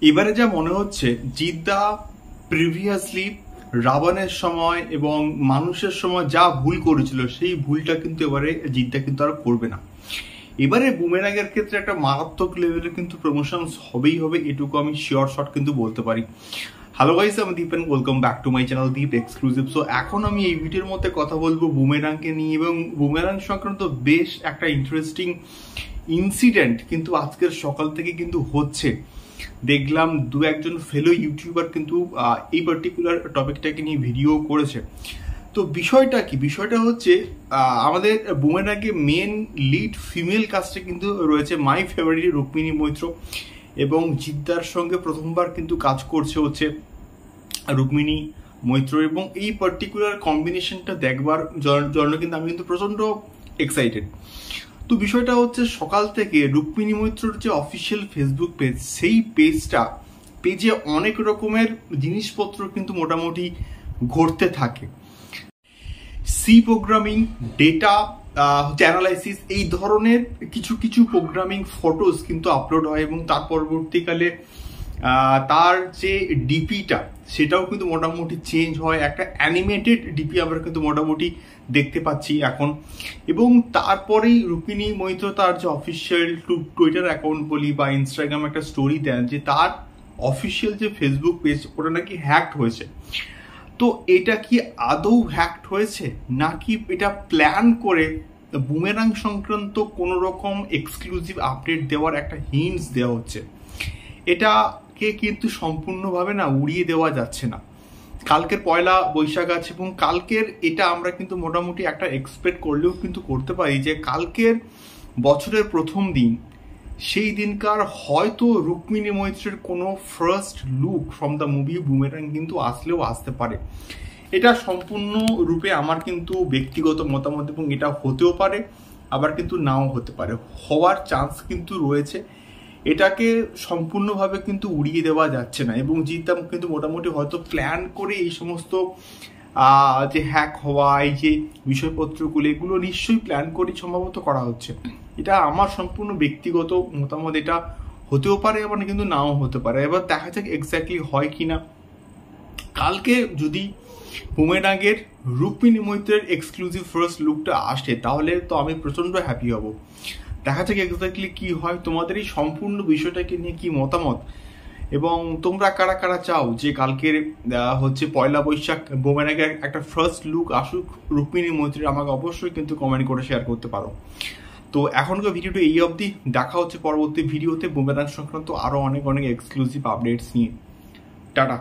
এবারে যা মনে হচ্ছে জিদ্দা প্রিভিয়াসলি রাবণের সময় এবং মানুষের সময় যা ভুল করেছিল সেই ভুলটা কিন্তু এবারে জিদ্দা কিন্তু আর করবে না। এবারে বুমেরাংয়ের ক্ষেত্রে একটা মারাত্মক লেভেলে কিন্তু প্রমোশন হবেই হবে, এটুকু আমি শিওর শট কিন্তু বলতে পারি। হ্যালো গাইস, আমি Deep and welcome back to my channel Deep exclusive. So এখন আমি এই ভিডিওর মধ্যে কথা বলবো বুমেরাংকে নিয়ে, এবং বুমেরাং সংক্রান্ত বেশ একটা ইন্টারেস্টিং ইনসিডেন্ট কিন্তু আজকের সকাল থেকে কিন্তু হচ্ছে। দেখলাম দু একজন ফেলো ইউটিউবার কিন্তু এই পার্টিকুলার টপিকটাকে নিয়ে ভিডিও করেছে। তো বিষয়টা কি, বিষয়টা হচ্ছে আমাদের বুমেরাংকে মেন লিড ফিমেল কাস্টে কিন্তু রয়েছে মাই ফেভারিট রুক্মিণী মৈত্র, এবং জিদ্দার সঙ্গে প্রথমবার কিন্তু কাজ করছে হচ্ছে রুক্মিণী মৈত্র, এবং এই পার্টিকুলার কম্বিনেশনটা দেখবার জন্য কিন্তু আমি কিন্তু প্রচন্ড এক্সাইটেড। তো বিষয়টা হচ্ছে সকাল থেকে রুক্মিণী মৈত্রর যে অফিসিয়াল ফেসবুক পেজ, সেই পেজে অনেক রকমের জিনিসপত্র কিন্তু মোটামুটি ঘটতে থাকে। সি প্রোগ্রামিং, ডেটা অ্যানালাইসিস, এই ধরনের কিছু কিছু প্রোগ্রামিং ফটোস কিন্তু আপলোড হয়, এবং তার পরবর্তীকালে তার যে ডিপিটা সেটাও কিন্তু মোটামুটি চেঞ্জ হয়। একটা অ্যানিমেটেড ডিপি আমরা কিন্তু মোটামুটি দেখতে পাচ্ছি এখন। এবং তারপরেই রুক্মিণী মৈত্র তার যে অফিসিয়াল টুইটার অ্যাকাউন্ট বলি বা ইনস্টাগ্রাম একটা স্টোরি দেন যে তার অফিসিয়াল যে ফেসবুক পেজ ওটা নাকি হ্যাকড হয়েছে। তো এটা কি আদৌ হ্যাকড হয়েছে, নাকি এটা প্ল্যান করে বুমেরাং সংক্রান্ত কোনো রকম এক্সক্লুসিভ আপডেট দেওয়ার একটা হিন্টস দেওয়া হচ্ছে? এটাকে কিন্তু সম্পূর্ণভাবে না উড়িয়ে দেওয়া যাচ্ছে না। কালকের পয়লা বৈশাখ আছে, এবং কালকের এটা আমরা কিন্তু মোটামুটি একটা এক্সপেক্ট করলেও কিন্তু করতে পারি যে কালকের বছরের প্রথম দিন, সেই দিনকার হয়তো রুক্মিণী মৈত্রের কোনো first look from the movie boomerang কিন্তু আসলেও আসতে পারে। এটা সম্পূর্ণ রূপে আমার কিন্তু ব্যক্তিগত মতামত, এবং এটা হতেও পারে আবার কিন্তু নাও হতে পারে, হওয়ার চান্স কিন্তু রয়েছে। এটাকে সম্পূর্ণভাবে কিন্তু উড়িয়ে দেওয়া যাচ্ছে না, এবং জিদ্দা কিন্তু মোটামুটি হয়তো প্ল্যান করে এই সমস্ত যে হ্যাক হওয়া, এই যে বিষয়পত্রগুলো, এগুলো নিশ্চয়ই প্ল্যান করে সম্ভবত করা হচ্ছে। এটা আমার সম্পূর্ণ ব্যক্তিগত মতামত, এটা হতেও পারে আবার কিন্তু নাও হতে পারে। এবার দেখা যাক এক্স্যাক্টলি হয় কিনা। কালকে যদি বুমেরাংয়ের রুক্মিণী মৈত্রের এক্সক্লুসিভ ফার্স্ট লুকটা আসে তাহলে তো আমি প্রচন্ড হ্যাপি হব। দেখা যাক এক্স্যাক্টলি কি হয়। তোমাদের এই সম্পূর্ণ বিষয়টাকে নিয়ে কি মতামত, এবং তোমরা কারা কারা চাও যে কালকের হচ্ছে পয়লা বৈশাখ বুমেরাংয়ের একটা ফার্স্ট লুক আসুক রুক্মিণী মৈত্রীর, আমাকে অবশ্যই কিন্তু কমেন্ট করে শেয়ার করতে পারো। তো এখনকার ভিডিওটা এই অবধি, দেখা হচ্ছে পরবর্তী ভিডিওতে বুমেরাং সংক্রান্ত আরো অনেক অনেক এক্সক্লুসিভ আপডেটস নিয়ে। টাটা।